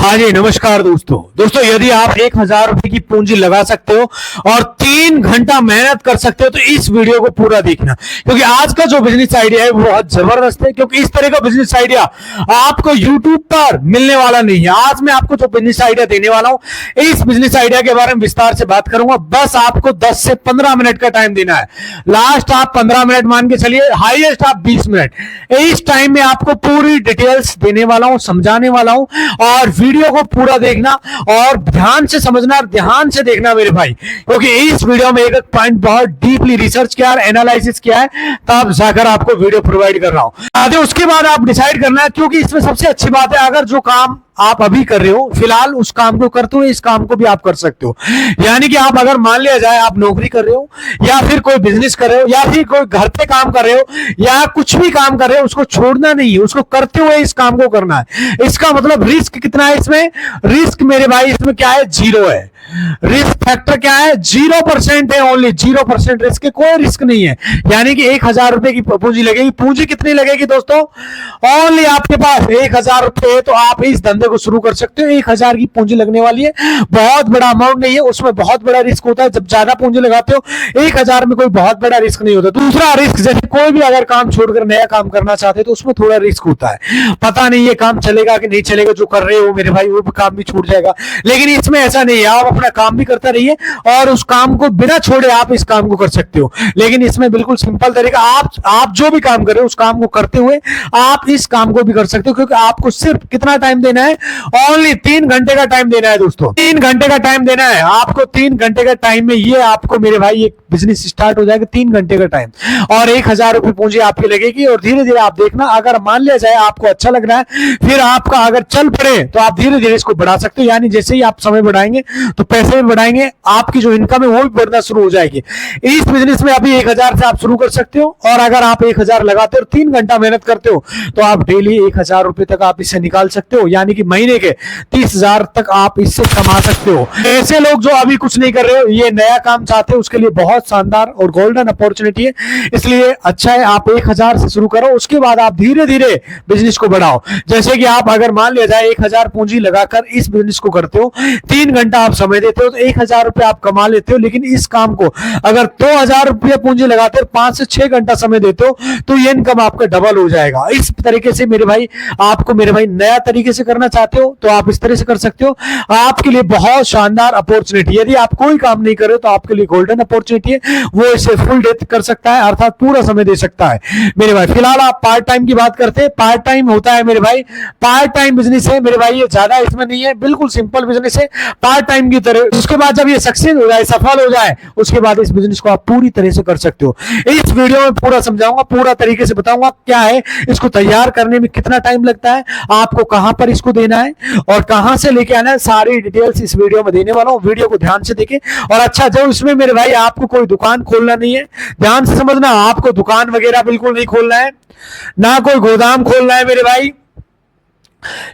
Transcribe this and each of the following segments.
हाँ जी, नमस्कार दोस्तों यदि आप 1,000 रुपए की पूंजी लगा सकते हो और 3 घंटा मेहनत कर सकते हो तो इस वीडियो को पूरा देखना, क्योंकि आज का जो बिजनेस आइडिया है वो बहुत जबरदस्त है। क्योंकि इस तरह का बिजनेस आइडिया आपको यूट्यूब पर मिलने वाला नहीं है। आज मैं आपको जो बिजनेस आइडिया देने वाला हूं, इस बिजनेस आइडिया के बारे में विस्तार से बात करूंगा। बस आपको 10 से 15 मिनट का टाइम देना है। लास्ट आप 15 मिनट मान के चलिए, हाईएस्ट आप 20 मिनट। इस टाइम में आपको पूरी डिटेल्स देने वाला हूं, समझाने वाला हूं, और वीडियो को पूरा देखना और ध्यान से समझना, ध्यान से देखना मेरे भाई, क्योंकि इस वीडियो में एक एक पॉइंट बहुत डीपली रिसर्च किया है, एनालिसिस किया है, तब जाकर आपको वीडियो प्रोवाइड कर रहा हूं। उसके बाद आप डिसाइड करना है, क्योंकि इसमें सबसे अच्छी बात है, अगर जो काम आप अभी कर रहे हो फिलहाल उस काम को करते हो, इस काम को भी आप कर सकते हो। यानी कि आप अगर मान लिया जाए आप नौकरी कर रहे हो या फिर कोई बिजनेस कर रहे हो या फिर कोई घर पे काम कर रहे हो या कुछ भी काम कर रहे हो, उसको छोड़ना नहीं है, उसको करते हुए इस काम को करना है। इसका मतलब रिस्क कितना है इसमें? रिस्क मेरे भाई इसमें क्या है? 0 है। रिस्क फैक्टर क्या है? 0% है, ओनली 0% रिस्क है, कोई रिस्क नहीं है। यानी कि 1,000 रुपए की पूंजी लगेगी। पूंजी कितनी लगेगी दोस्तों? ओनली आपके पास 1,000 रुपए, तो आप इस धंधे को शुरू कर सकते हो। 1,000 की पूंजी लगने वाली है, बहुत बड़ा अमाउंट नहीं है, उसमें बहुत बड़ा रिस्क होता है। जब ज्यादा पूंजी लगाते हो 1,000 में कोई बहुत बड़ा रिस्क नहीं होता। दूसरा रिस्क, जैसे कोई भी अगर काम छोड़कर नया काम करना चाहते तो उसमें थोड़ा रिस्क होता है, पता नहीं ये काम चलेगा कि नहीं चलेगा, जो कर रहे हो मेरे भाई वो काम भी छूट जाएगा। लेकिन इसमें ऐसा नहीं है, आप अपना काम भी करता रहिए और उस काम को बिना छोड़े आप इस काम को कर सकते हो। लेकिन इसमें बिल्कुल सिंपल तरीका, आप जो भी काम कर रहे हो उस काम को करते हुए आप इस काम को भी कर सकते हो, क्योंकि आपको सिर्फ कितना टाइम देना है? ओनली 3 घंटे का टाइम देना है दोस्तों। 3 घंटे का टाइम देना है आपको। 3 घंटे का टाइम में ये आपको मेरे भाई एक बिजनेस स्टार्ट हो जाएगा। 3 घंटे का टाइम और 1,000 रुपए पूंजी आपकी लगेगी। और धीरे धीरे आप देखना, अगर मान लिया जाए आपको अच्छा लग रहा है, फिर आपका अगर चल पड़े तो आप धीरे धीरे इसको बढ़ा सकते हो। यानी जैसे ही आप समय बढ़ाएंगे तो पैसे भी बढ़ाएंगे, आपकी जो इनकम है वो भी बढ़ना शुरू हो जाएगी। इस बिजनेस में अभी 1,000 से आप शुरू कर सकते हो, और अगर आप 1,000 लगाते हो और 3 घंटा मेहनत करते हो तो आप डेली 1,000 रुपए तक आप इससे निकाल सकते हो। यानी कि महीने के 30,000 तक आप इससे कमा सकते हो। ऐसे लोग जो अभी कुछ नहीं कर रहे हो, ये नया काम चाहते हो, उसके लिए बहुत शानदार और गोल्डन अपॉर्चुनिटी है। इसलिए अच्छा है आप 1,000 से शुरू करो, उसके बाद आप धीरे धीरे बिजनेस को बढ़ाओ। जैसे कि आप अगर मान लिया जाए 1,000 पूंजी लगाकर इस बिजनेस को करते हो, 3 घंटा आप समय देते हो तो 1,000 रुपए आप कमा लेते हो। लेकिन इस काम को अगर 2,000 रुपया पूंजी लगाते हो, 5 से 6 घंटा समय देते हो, तो ये इनकम आपका डबल हो जाएगा। इस तरीके से मेरे भाई, आपको मेरे भाई नया तरीके से करना चाहते हो तो आप इस तरह से कर सकते हो। आपके लिए बहुत शानदार अपॉर्चुनिटी। यदि आप कोई काम नहीं कर रहे हो तो आपके लिए गोल्डन अपॉर्चुनिटी है, वो इसे फुल डे कर सकता है, अर्थात पूरा समय दे सकता है मेरे भाई। फिलहाल आप पार्ट टाइम की बात करते हैं, पार्ट टाइम होता है मेरे भाई, पार्ट टाइम बिजनेस है मेरे भाई, ये ज्यादा इसमें नहीं है, बिल्कुल सिंपल बिजनेस है पार्ट टाइम की तरह। उसके बाद जब ये सक्सेस हो जाए, सफल हो जाए, उसके बाद इस बिजनेस को आप पूरी तरह से कर सकते हो। इस वीडियो में पूरा समझाऊंगा, पूरा तरीके से बताऊंगा क्या है, इसको तैयार करने में कितना टाइम लगता है, आपको कहां पर इसको देना है और कहां से लेके आना है, सारी डिटेल्स इस वीडियो में देने वाला हूं। वीडियो को ध्यान से देखें। और अच्छा, जो इसमें मेरे भाई आपको कोई दुकान खोलना नहीं है, ध्यान से समझना, आपको दुकान वगैरह बिल्कुल नहीं खोलना है, ना कोई गोदाम खोलना है मेरे भाई,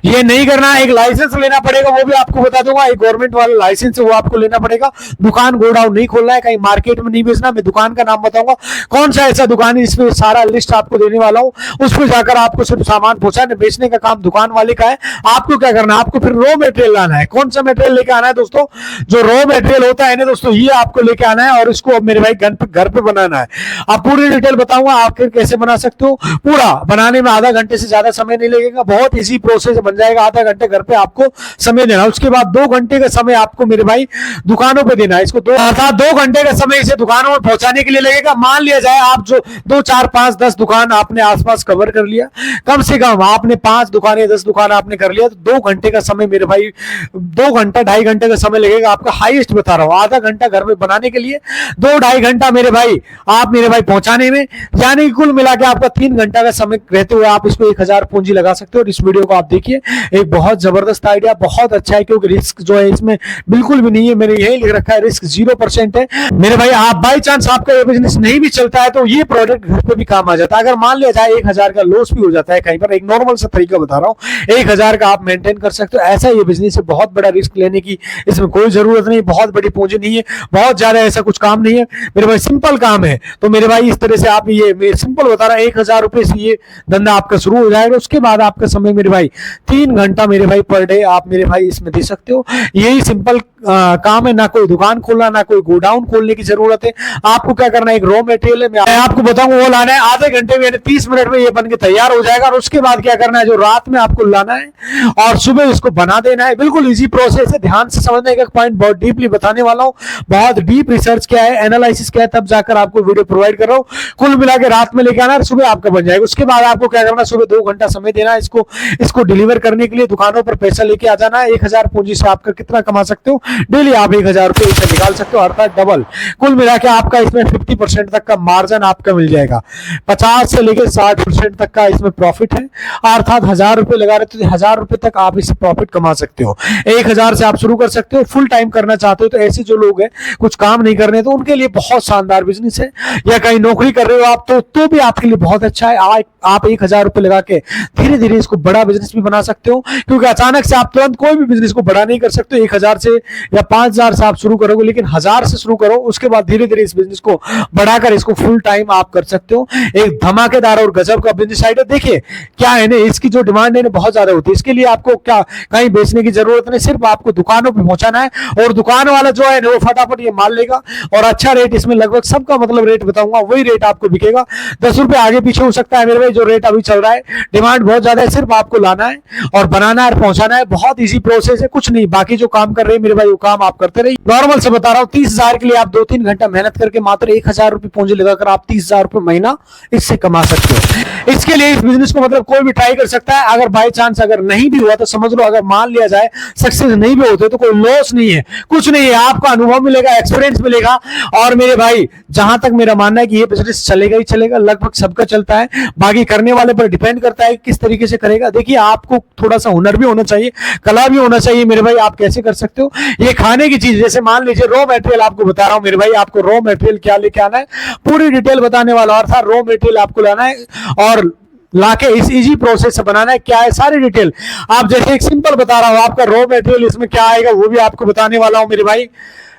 ये नहीं करना। एक लाइसेंस लेना पड़ेगा, वो भी आपको बता दूंगा, एक गवर्नमेंट वाला लाइसेंस है वो आपको लेना पड़ेगा। दुकान गोडाउन नहीं खोलना है, कहीं मार्केट में नहीं बेचना। मैं दुकान का नाम बताऊंगा, कौन सा ऐसा दुकान है, इसमें सारा लिस्ट आपको देने वाला हूं। उस पर जाकर आपको सिर्फ सामान पहुंचाने बेचने का काम दुकान वाले का है। आपको क्या करना है, आपको फिर रॉ मटेरियल लाना है। कौन सा मटेरियल लेके आना है दोस्तों? जो रॉ मटेरियल होता है ना दोस्तों, ये आपको लेके आना है और इसको अब मेरे भाई घर पे बनाना है। आप पूरी डिटेल बताऊंगा आप कैसे बना सकते हो। पूरा बनाने में आधा घंटे से ज्यादा समय नहीं लगेगा, बहुत इजी प्रोसेस बन जाएगा। आधा घंटे घर पे आपको समय देना, उसके बाद 2 घंटे का समय आपको मेरे भाई दुकानों पे देना है। इसको 2 घंटे का समय इसे दुकानों में पहुंचाने के लिए लगेगा। मान लिया जाए आप जो 2, 4, 5, 10 दुकान आपने आसपास कवर कर लिया, कम से कम आपने 5 दुकानें 10 दुकान आपने कर लिया, तो 2 घंटे का समय मेरे भाई, 2 घंटा 2.5 घंटे का समय लगेगा आपका। हाईएस्ट बता रहा हूं, आधा घंटा घर में बनाने के लिए, 2-2.5 घंटा मेरे भाई आप मेरे भाई पहुंचाने में, यानी कुल मिला के आपका 3 घंटा का समय रहते हुए आप इसको 1,000 पूंजी लगा सकते हो। इस वीडियो को आप देखिए, एक बहुत जबरदस्त आइडिया, बहुत अच्छा है, क्योंकि रिस्क जो है इसमें बिल्कुल भी नहीं है। मैंने यही लिख रखा है, रिस्क 0% है मेरे भाई। आप बाई चांस आपका ये बिजनेस नहीं भी चलता है तो ये प्रोडक्ट घर पे भी काम आ जाता है। अगर मान लिया जाए 1,000 का लॉस भी हो जाता है कहीं पर, एक नॉर्मल सा तरीका बता रहा हूँ, 1,000 का आप मेंटेन कर सकते हो। ऐसा ये बिजनेस है, बहुत बड़ा रिस्क लेने की इसमें कोई जरूरत नहीं, बहुत बड़ी पूंजी नहीं है, बहुत ज्यादा ऐसा कुछ काम नहीं है मेरे भाई, सिंपल काम है। तो मेरे भाई इस तरह से आप, ये सिंपल बता रहा है, 1,000 रुपए से ये धंधा आपका शुरू हो जाएगा। उसके बाद आपका समय मेरे भाई 3 घंटा मेरे भाई पर डे आप मेरे भाई इसमें दे सकते हो। यही सिंपल काम है, ना कोई दुकान खोलना, ना कोई गोडाउन खोलने की जरूरत है। आपको क्या करना है, एक रॉ मटेरियल है, मैं आपको बताऊं वो लाना है, आधे घंटे में 30 मिनट में ये बन के तैयार हो जाएगा। और उसके बाद क्या करना है, जो रात में आपको लाना है और सुबह इसको बना देना है। बिल्कुल इजी प्रोसेस है, ध्यान से समझने का पॉइंट बहुत डीपली बताने वाला हूं। बहुत डीप रिसर्च क्या है, एनालिसिस क्या है, तब जाकर आपको वीडियो प्रोवाइड कर रहा हूं। कुल मिला के रात में लेके आना है, सुबह आपका बन जाएगा। उसके बाद आपको क्या करना है, सुबह 2 घंटा समय देना है इसको डिलीवर करने के लिए। दुकानों पर पैसा लेके आ जाना है। 1000 पूंजी से आपका कितना कमा सकते हो, डेली आप 1000 रुपए इसे निकाल सकते हो, अर्थात डबल। कुल मिला के आपका इसमें 50% तक का मार्जिन आपका मिल जाएगा। 50 से लेकर 60% तक का इसमें प्रॉफिट है, अर्थात 1000 रुपए लगा रहे तो 1000 रुपए तक आप इससे प्रॉफिट कमा सकते हो। 1000 से आप शुरू कर सकते हो। फुल टाइम करना चाहते हो तो ऐसे जो लोग हैं कुछ काम नहीं करने, तो उनके लिए बहुत शानदार बिजनेस है। या कहीं नौकरी कर रहे हो आप तो भी आपके लिए बहुत अच्छा है। आप 1000 रुपए लगा के धीरे धीरे इसको बड़ा बिजनेस भी बना सकते हो, क्योंकि अचानक से आप तुरंत कोई भी बिजनेस को बड़ा नहीं कर सकते। 1000 से या 5000 से आप शुरू करोगे, लेकिन 1000 से शुरू करो, उसके बाद धीरे धीरे इस बिजनेस को बढ़ाकर इसको फुल टाइम आप कर सकते हो। एक धमाकेदार और गजब का बिजनेस आइडिया। देखिए क्या है ना, इसकी जो डिमांड है ना बहुत ज्यादा होती है। इसके लिए आपको क्या कहीं बेचने की जरूरत नहीं, सिर्फ आपको दुकानों पे पहुंचाना है और दुकान वाला जो है ना वो फटाफट ये माल लेगा और अच्छा रेट, इसमें लगभग सबका मतलब रेट बताऊंगा वही रेट आपको बिकेगा। 10 रुपए आगे पीछे हो सकता है मेरे भाई, जो रेट अभी चल रहा है। डिमांड बहुत ज्यादा है, सिर्फ आपको लाना है और बनाना है और पहुंचाना है। बहुत इजी प्रोसेस है, कुछ नहीं। बाकी जो काम कर रहे हैं मेरे भाई वो काम आप करते रहिए। नॉर्मल से बता रहा हूँ, 30,000 के लिए आप 2-3 घंटा मेहनत करके मात्र 1000 रुपए पूंजी लगाकर आप 30,000 रुपए महीना इससे कमा सकते हो। इसके लिए इस बिजनेस को मतलब कोई भी ट्राई कर सकता है। अगर बाई चांस अगर नहीं भी हुआ तो समझ लो, अगर मान लिया जाए सक्सेस नहीं भी होते तो कोई लॉस नहीं है, कुछ नहीं है। आपका अनुभव मिलेगा, एक्सपीरियंस मिलेगा। और मेरे भाई जहां तक मेरा मानना है कि ये बिजनेस चलेगा ही चलेगा, लगभग सबका चलता है। बाकी करने वाले पर डिपेंड करता है किस तरीके से करेगा। देखिए आपको थोड़ा सा हुनर भी होना चाहिए, कला भी होना चाहिए मेरे भाई। आप कैसे कर सकते हो, ये खाने की चीज, जैसे मान लीजिए रॉ मटेरियल आपको बता रहा हूं मेरे भाई, आपको रॉ मटेरियल क्या लेके आना है पूरी डिटेल बताने वाला। और था रॉ मटेरियल आपको लाना है और लाके इस इजी प्रोसेस से बनाना है। क्या है सारी डिटेल आप, जैसे एक सिंपल बता रहा हूं, आपका रॉ मटेरियल इसमें क्या आएगा वो भी आपको बताने वाला हूं मेरे भाई।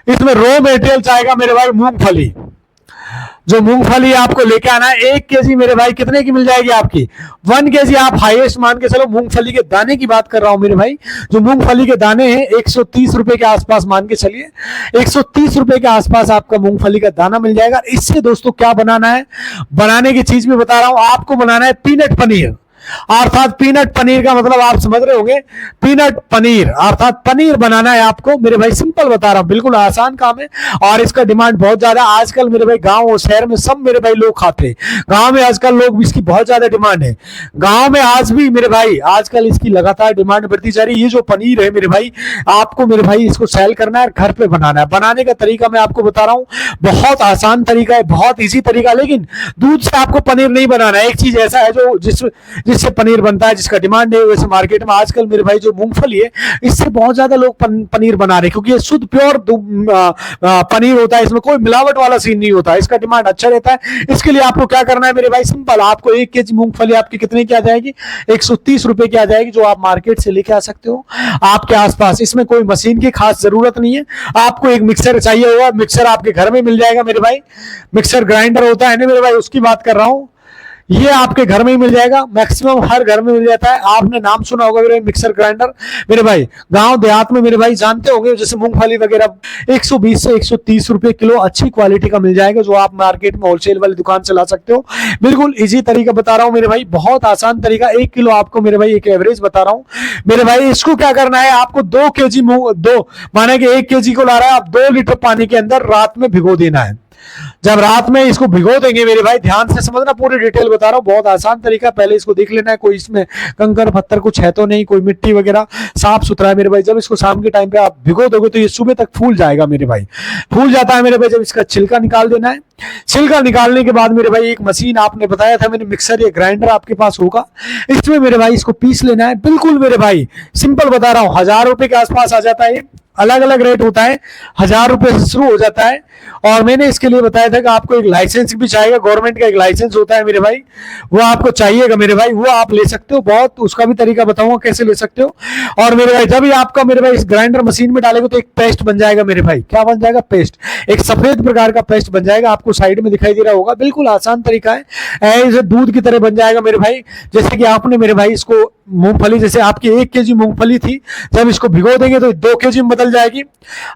इसमें रॉ मटेरियल चाहेगा मेरे भाई मूंगफली। जो मूंगफली आपको लेके आना है 1 केजी मेरे भाई कितने की मिल जाएगी आपकी, 1 केजी आप हाईएस्ट मान के चलो। मूंगफली के दाने की बात कर रहा हूं मेरे भाई, जो मूंगफली के दाने हैं 130 रुपए के आसपास मान के चलिए। 130 रुपए के आसपास आपका मूंगफली का दाना मिल जाएगा। इससे दोस्तों क्या बनाना है, बनाने की चीज भी बता रहा हूं आपको। बनाना है पीनट पनीर, अर्थात पीनट पनीर का मतलब आप समझ रहे होंगे, पीनट पनीर अर्थात पनीर बनाना है आपको मेरे भाई। सिंपल बता रहा हूं, बिल्कुल आसान काम है और इसका डिमांड बहुत ज्यादा आजकल मेरे भाई। गांव और शहर में सब मेरे भाई लोग खाते हैं। गांव में आजकल लोग इसकी बहुत ज्यादा डिमांड है। गांव में आज भी मेरे भाई आजकल इसकी लगातार डिमांड बढ़ती जा रही है। ये जो पनीर है मेरे भाई, आपको मेरे भाई इसको सेल करना है, घर पे बनाना है। बनाने का तरीका मैं आपको बता रहा हूं, बहुत आसान तरीका है, बहुत इजी तरीका। लेकिन दूध से आपको पनीर नहीं बनाना है। एक चीज ऐसा है जो जिससे पनीर बनता है, जिसका डिमांड है, वैसे मार्केट में आजकल मेरे भाई जो मूंगफली है इससे बहुत ज्यादा लोग पनीर बना रहे हैं, क्योंकि ये शुद्ध प्योर पनीर होता है। इसमें कोई मिलावट वाला सीन नहीं होता, इसका डिमांड अच्छा रहता है। इसके लिए आपको क्या करना है मेरे भाई, सिंपल। आपको 1 केजी मूंगफली आपकी कितने की आ जाएगी, 130 रुपए की आ जाएगी, जो आप मार्केट से लेके आ सकते हो आपके आसपास। इसमें कोई मशीन की खास जरूरत नहीं है। आपको एक मिक्सर चाहिए होगा, मिक्सर आपके घर में मिल जाएगा मेरे भाई। मिक्सर ग्राइंडर होता है ना मेरे भाई, उसकी बात कर रहा हूं। ये आपके घर में ही मिल जाएगा, मैक्सिमम हर घर में मिल जाता है। आपने नाम सुना होगा मेरे मिक्सर ग्राइंडर मेरे भाई। गांव देहात में मेरे भाई जानते होंगे, जैसे मूंगफली वगैरह 120 से 130 रुपए किलो अच्छी क्वालिटी का मिल जाएगा, जो आप मार्केट में होलसेल वाली दुकान से ला सकते हो। बिल्कुल इजी तरीका बता रहा हूं मेरे भाई, बहुत आसान तरीका। 1 किलो आपको मेरे भाई एक एवरेज बता रहा हूं मेरे भाई। इसको क्या करना है, आपको 2 केजी माने कि 1 केजी को ला रहा है आप, 2 लीटर पानी के अंदर रात में भिगो देना है। जब रात में इसको भिगो देंगे मेरे भाई, ध्यान से समझना, पूरी डिटेल बता रहा हूं, बहुत आसान तरीका। पहले इसको देख लेना है कोई इसमें कंकर पत्थर कुछ है तो नहीं, कोई मिट्टी वगैरह, साफ सुथरा है मेरे भाई। जब इसको शाम के टाइम पे आप भिगो दोगे तो ये सुबह तक फूल जाएगा मेरे भाई। फूल जाता है मेरे भाई, जब इसका छिलका निकाल देना है। छिलका निकालने के बाद मेरे भाई एक मशीन आपने बताया था मैंने, मिक्सर या ग्राइंडर आपके पास होगा, इसमें मेरे भाई इसको पीस लेना है। बिल्कुल मेरे भाई सिंपल बता रहा हूं, 1000 रुपए के आसपास आ जाता है। अलग अलग रेट होता है, 1000 रुपए से शुरू हो जाता है। और मैंने इसके लिए बताया था कि आपको एक लाइसेंस भी चाहिए, गवर्नमेंट का एक लाइसेंस होता है मेरे भाई, वो आपको चाहिएगा मेरे भाई, वो आप ले सकते हो। बहुत उसका भी तरीका बताऊंगा कैसे ले सकते हो। और मेरे भाई जब ये आपका मेरे भाई इस ग्राइंडर मशीन में डालेगा तो एक पेस्ट बन जाएगा मेरे भाई। क्या बन जाएगा? पेस्ट, एक सफेद प्रकार का पेस्ट बन जाएगा, आपको साइड में दिखाई दे रहा होगा। बिल्कुल आसान तरीका है, ऐसे दूध की तरह बन जाएगा मेरे भाई। जैसे कि आपने मेरे भाई इसको मूंगफली, जैसे आपकी 1 केजी मूंगफली थी, जब इसको भिगो देंगे तो 2 केजी में बदल जाएगी।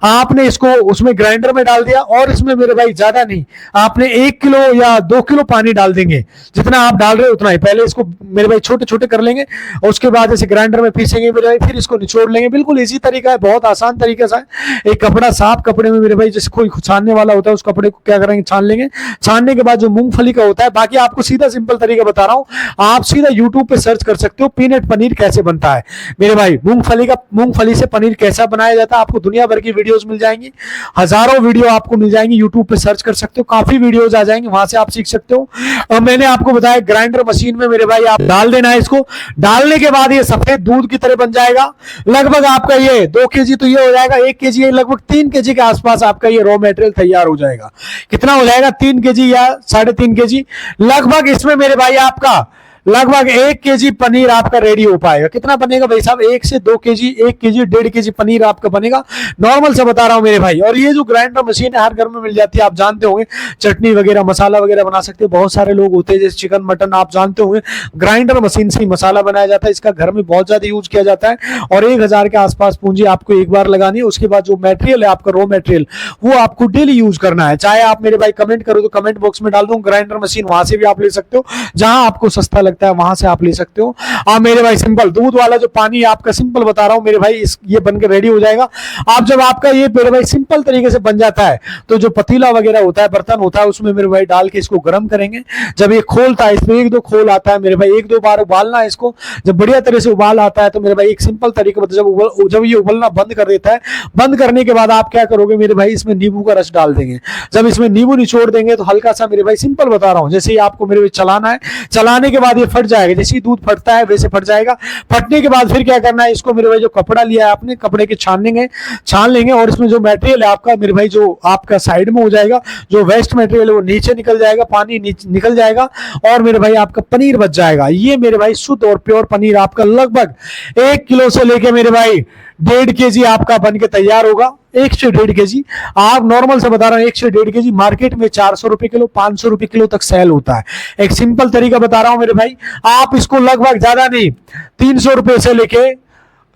आपने इसको उसमें ग्राइंडर में डाल दिया और इसमें मेरे भाई ज्यादा नहीं, आपने 1 किलो या 2 किलो पानी डाल देंगे, जितना आप डाल रहे हो उतना ही। पहले इसको मेरे भाई छोटे छोटे कर लेंगे और उसके बाद इसे ग्राइंडर में पीसेंगे मेरे भाई, फिर इसको निचोड़ लेंगे। बिल्कुल इसी तरीका है, बहुत आसान तरीके से है। एक कपड़ा, साफ कपड़े में मेरे भाई, जैसे कोई छानने वाला होता है, उस कपड़े को क्या करेंगे, छान लेंगे। छानने के बाद जो मूंगफली का होता है, बाकी आपको सीधा सिंपल तरीका बता रहा हूं, आप सीधा यूट्यूब पे सर्च कर सकते हो पीनट पनीर कैसे बनता है मेरे भाई। मूंगफली से पनीर कैसा बनाया जाता है, आपको दुनिया भर की वीडियोस मिल जाएंगी, हजारों वीडियो आपको मिल जाएंगी, यूट्यूब पे सर्च कर सकते हो, काफी वीडियोस आ जाएंगे, वहां से आप सीख सकते हो। और मैंने आपको बताया ग्राइंडर मशीन में मेरे भाई आप डाल देना है इसको, डालने के बाद ये सफेद दूध की तरह बन जाएगा। लगभग आपका ये 2 केजी तो ये हो जाएगा, 1 केजी लगभग 3 केजी के आसपास आपका ये रॉ मटेरियल तैयार हो जाएगा। कितना हो जाएगा? 3 केजी या 3.5 केजी लगभग। इसमें मेरे भाई आपका लगभग 1 केजी पनीर आपका रेडी हो पाएगा। कितना बनेगा भाई साहब? 1 से 2 केजी, 1 केजी 1.5 केजी पनीर आपका बनेगा, नॉर्मल से बता रहा हूं मेरे भाई। और ये जो ग्राइंडर मशीन है हर घर में मिल जाती है, आप जानते होंगे, चटनी वगैरह मसाला वगैरह बना सकते हो। बहुत सारे लोग होते हैं जैसे चिकन मटन, आप जानते होंगे ग्राइंडर मशीन से ही मसाला बनाया जाता है। इसका घर में बहुत ज्यादा यूज किया जाता है। और 1000 के आसपास पूंजी आपको एक बार लगानी है, उसके बाद जो मटेरियल है आपका रॉ मटेरियल, वो आपको डेली यूज करना है। चाहे आप मेरे भाई कमेंट करो तो कमेंट बॉक्स में डाल दूं ग्राइंडर मशीन, वहां से भी आप ले सकते हो, जहां आपको सस्ता लगता है वहां से आप ले सकते हो। आप मेरे भाई सिंपल दूध वाला जो पानी आपका सिंपल बता रहा हूं मेरे भाई, ये बनकर रेडी हो जाएगा। आप जब आपका ये मेरे भाई सिंपल तरीके से बन जाता है तो जो पतीला वगैरह होता है, बर्तन होता है, उसमें मेरे भाई डाल के इसको गर्म करेंगे। जब ये खोलता है, इसमें 1-2 खोल आता है मेरे भाई, 1-2 बार उबालना है इसको। जब बढ़िया तरह से उबाल आता है तो मेरे भाई एक सिंपल तरीके जब ये उबलना बंद कर देता है, बंद करने के बाद आप क्या करोगे मेरे भाई, इसमें नींबू का रस डाल देंगे। जब इसमें नींबू निचोड़ देंगे तो हल्का सा मेरे भाई सिंपल बता रहा हूं, जैसे ही आपको मेरे भाई चलाना है, चलाने के बाद ये फट जाएगा। जैसे ही दूध फटता है वैसे फट जाएगा। फटने के बाद फिर क्या करना है, इसको मेरे भाई जो कपड़ा लिया है आपने, कपड़े के छान लेंगे और इसमें जो मटेरियल है आपका मेरे भाई, जो आपका साइड में हो जाएगा, जो वेस्ट मटेरियल है वो नीचे निकल जाएगा, पानी निकल जाएगा और मेरे भाई आपका पनीर बच जाएगा। ये मेरे भाई शुद्ध और प्योर पनीर आपका लगभग 1 किलो से लेके मेरे भाई 1.5 केजी आपका बन के तैयार होगा। 1 से 1.5 केजी, आप नॉर्मल से बता रहा हूं, 1 से 1.5 केजी मार्केट में 400 रुपए किलो, 500 रुपए किलो तक सेल होता है। एक सिंपल तरीका बता रहा हूं मेरे भाई, आप इसको लगभग ज्यादा नहीं 300 रुपए से लेके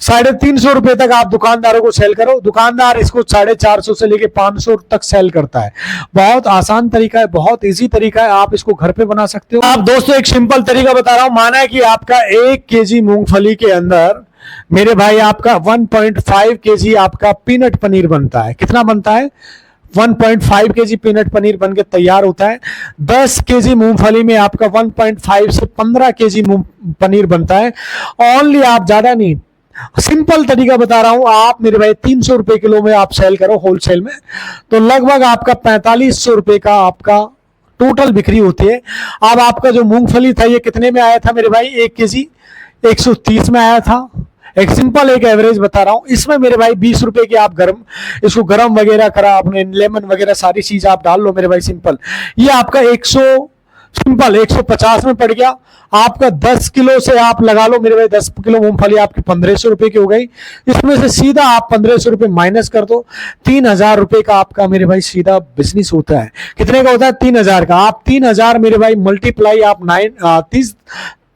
350 रुपए तक आप दुकानदारों को सेल करो। दुकानदार इसको 450 से लेके 500 तक सेल करता है। बहुत आसान तरीका है, बहुत इजी तरीका है, आप इसको घर पे बना सकते हो। आप दोस्तों एक सिंपल तरीका बता रहा हूं, माना है कि आपका 1 केजी मूंगफली के अंदर मेरे भाई आपका 1.5 केजी आपका पीनट पनीर बनता है। कितना बनता है? 1.5 केजी पीनट पनीर बनके तैयार होता है। 10 केजी मूंगफली में आपका 1.5 से 15 केजी पनीर बनता है। ओनली आप ज्यादा नहीं, सिंपल तरीका बता रहा हूं, आप मेरे भाई 300 रुपए किलो में आप सेल करो होलसेल में, तो लगभग आपका 4500 रुपए का आपका टोटल बिक्री होती है। अब आपका जो मूंगफली था ये कितने में आया था मेरे भाई? 1 केजी 130 में आया था। एक सिंपल एक एवरेज बता रहा हूं, इसमें मेरे भाई 20 रुपए की आप इसको गरम वगैरह करा, अपने लेमन वगैरह सारी चीज आप डाल लो मेरे भाई सिंपल, ये आपका 150 में पड़ गया। आपका 10 किलो से आप लगा लो मेरे भाई, 10 किलो मूंगफली आपकी 1500 रुपए की हो गई। इसमें से सीधा आप 1500 रुपए माइनस कर दो, 3000 रुपए का आपका मेरे भाई सीधा बिजनेस होता है। कितने का होता है? 3000 का। आप 3000 मेरे भाई मल्टीप्लाई आप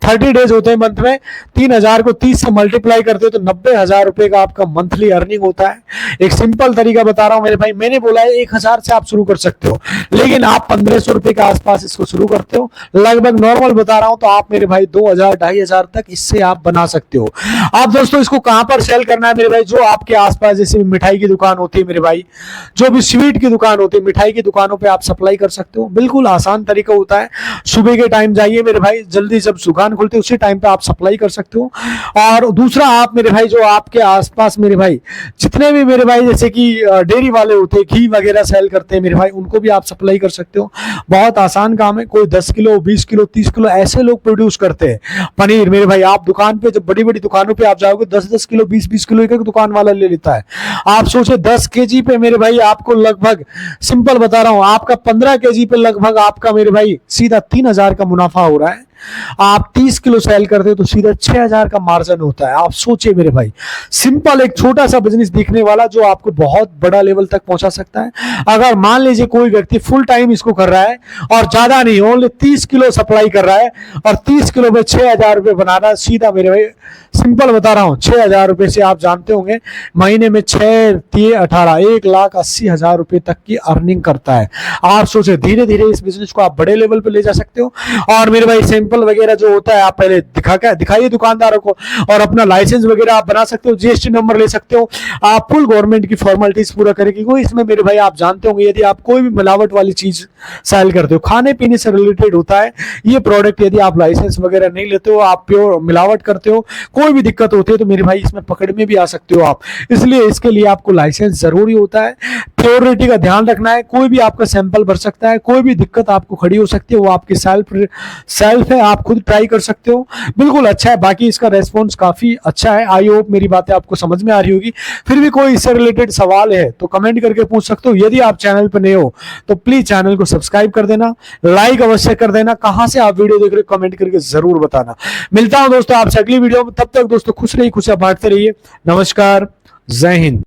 30 डेज होते हैं मंथ में, 3000 को 30 से मल्टीप्लाई करते हो तो 90,000 रुपए का आपका मंथली अर्निंग होता है। एक सिंपल तरीका बता रहा हूं मेरे भाई, मैंने बोला है 1000 से आप शुरू कर सकते हो, लेकिन आप 1500 रुपए के आसपास इसको शुरू करते हो, लगभग नॉर्मल बता रहा हूं, तो आप मेरे भाई 2000 2500 तक इससे आप बना सकते हो। आप दोस्तों इसको कहां पर सेल करना है मेरे भाई? जो आपके आसपास जैसे मिठाई की दुकान होती है मेरे भाई, जो भी स्वीट की दुकान होती है, मिठाई की दुकानों पर आप सप्लाई कर सकते हो। बिल्कुल आसान तरीका होता है। सुबह के टाइम जाइए मेरे भाई, जल्दी जब दुकान दुकान खोलते हैं उसी टाइम पे आप सप्लाई कर सकते हो। और दूसरा, आप मेरे भाई जो आपके आसपास मेरे भाई जितने भी मेरे भाई जैसे कि डेयरी वाले होते हैं, घी वगैरह सेल करते हैं मेरे भाई, उनको भी आप सप्लाई कर सकते हो। बहुत आसान काम है। कोई 10 किलो 20 किलो 30 किलो ऐसे लोग प्रोड्यूस करते हैं पनीर मेरे भाई। आप दुकान पे जब बड़ी बड़ी दुकानों पे आप जाओगे 10-10 किलो 20-20 किलो एक एक दुकान वाला ले लेता है। आप सोचे 10 केजी पे मेरे भाई आपको लगभग, सिंपल बता रहा हूं, आपका 15 केजी पे लगभग आपका मेरे भाई सीधा 3,000 का मुनाफा हो रहा है। आप 30 किलो सेल करते हो तो सीधा 6,000 का मार्जिन होता है। आप सोचिए मेरे भाई, सिंपल एक छोटा सा बिजनेस दिखने वाला जो आपको बहुत बड़ा लेवल तक पहुंचा सकता है। अगर मान लीजिए कोई व्यक्ति फुल टाइम इसको कर रहा है और ज्यादा नहीं, ओनली 30 किलो सप्लाई कर रहा है और 30 किलो में 6,000 रुपए बनाना, सीधा मेरे भाई सिंपल बता रहा हूं, 6,000 रुपए से आप जानते होंगे महीने में 6×3=18 1,80,000 रुपए तक की अर्निंग करता है। आप सोचे धीरे धीरे इस बिजनेस को आप बड़े लेवल पे ले जा सकते हो। और मेरे भाई सैंपल वगैरह जो होता है आप पहले दिखाइए दुकानदारों को, और अपना लाइसेंस वगैरह आप बना सकते हो, जीएसटी नंबर ले सकते हो। आप फुल गवर्नमेंट की फॉर्मेलिटीज पूरा करेंगे। कोई इसमें मेरे भाई आप जानते होंगे, यदि आप कोई भी मिलावट वाली चीज सेल करते हो, खाने पीने से रिलेटेड होता है ये प्रोडक्ट, यदि आप लाइसेंस वगैरह नहीं लेते हो, आप प्योर मिलावट करते हो, कोई भी दिक्कत होती है तो मेरे भाई इसमें पकड़ में भी आ सकते हो आप। इसलिए इसके लिए आपको लाइसेंस जरूरी होता है। प्योरिटी का ध्यान रखना है। कोई भी आपका सैंपल भर सकता है, कोई भी दिक्कत आपको खड़ी हो सकती है, वो आपकी सेल्फ है, आप खुद ट्राई कर सकते हो। बिल्कुल अच्छा है। बाकी इसका रेस्पॉन्स काफी अच्छा है। आई होप मेरी बातें आपको समझ में आ रही होगी। फिर भी कोई इससे रिलेटेड सवाल है तो कमेंट करके पूछ सकते हो। यदि आप चैनल पर नए हो तो प्लीज चैनल को सब्सक्राइब कर देना, लाइक अवश्य कर देना। कहां से आप वीडियो देख रहे हो कमेंट करके जरूर बताना। मिलता हूं दोस्तों आपसे अगली वीडियो में। तब तक दोस्तों खुश रहिए, खुशियां बांटते रहिए। नमस्कार, जय हिंद।